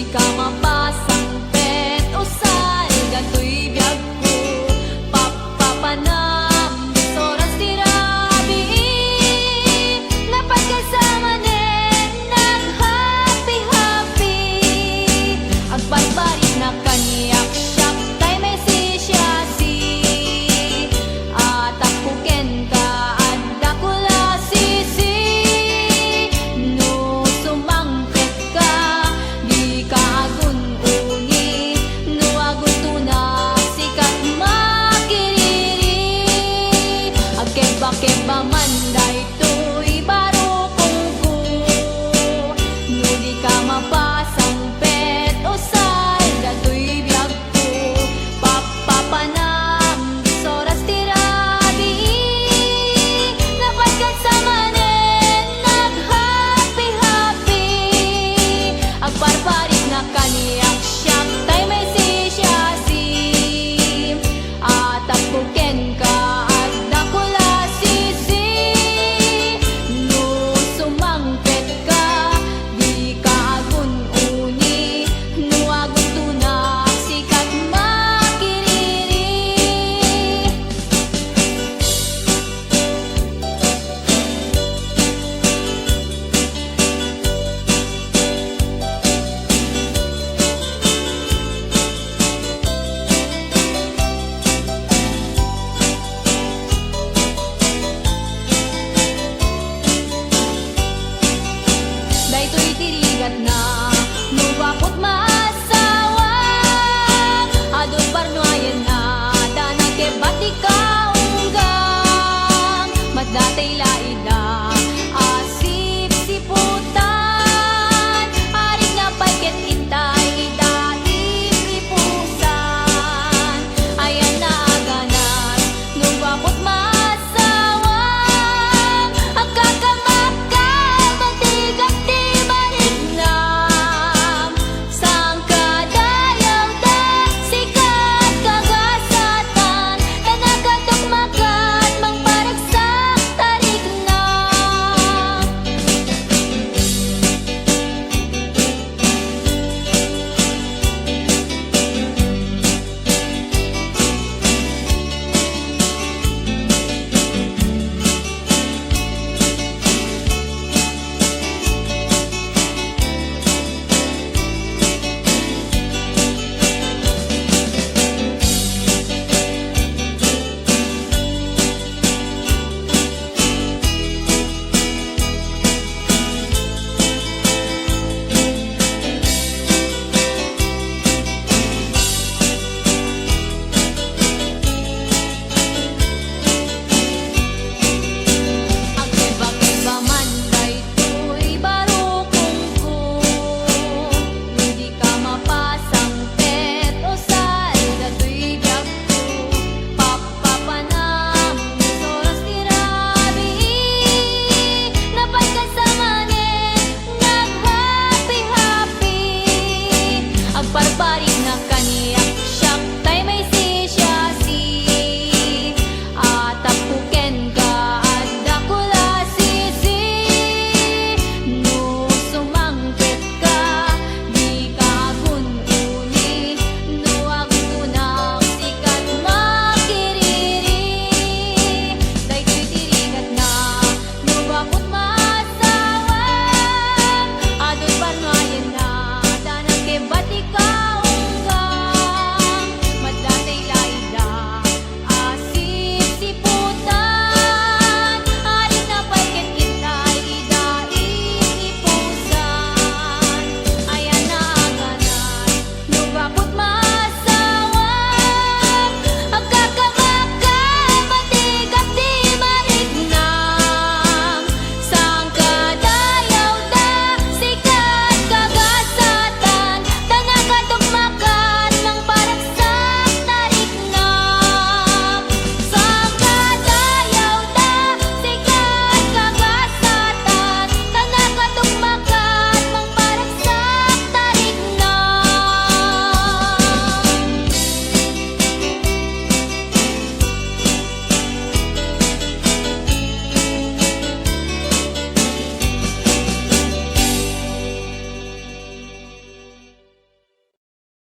ka mapasang pet o sal, dato'y biyag ko papapanam oras tirabi napagkasama nen nag happy happy ag barbarik na kaniyak siyak tay may sisyasi at akuken ka at dakula sisi no sumangpet ka di ka agun uni no agun tunak sikat makiriri agkeba-keba man daytoy baro kungku no di ka mapasang pet o sal dato'y biyag ko papapanam soras tirabi napagkasama nen nag happy happy ag barbarik na kaniyak siyak tay may sisyasi at akuken ka at dakula sisi no sumangpet ka di ka agun uni no agun tunak sikat makiriri daytoy tirigat na no wapot maasawa adun parnoayan na danang kebati ka unggang matdatay laida asip siputan aring na pagket intay dahil ipusan ayan na aganas no wapot maasawa ang kakamakal matigat di maniknam sang kadayaw da sikat kagasatan kanakatukmakan mang paragsak tarik na ang keba-keba man daytoy baro kungku no di ka mapasang pet o sal dato'y biyag ko papapanam oras tirabi napagkasama nen nag happy happy ag barbarik na kaniya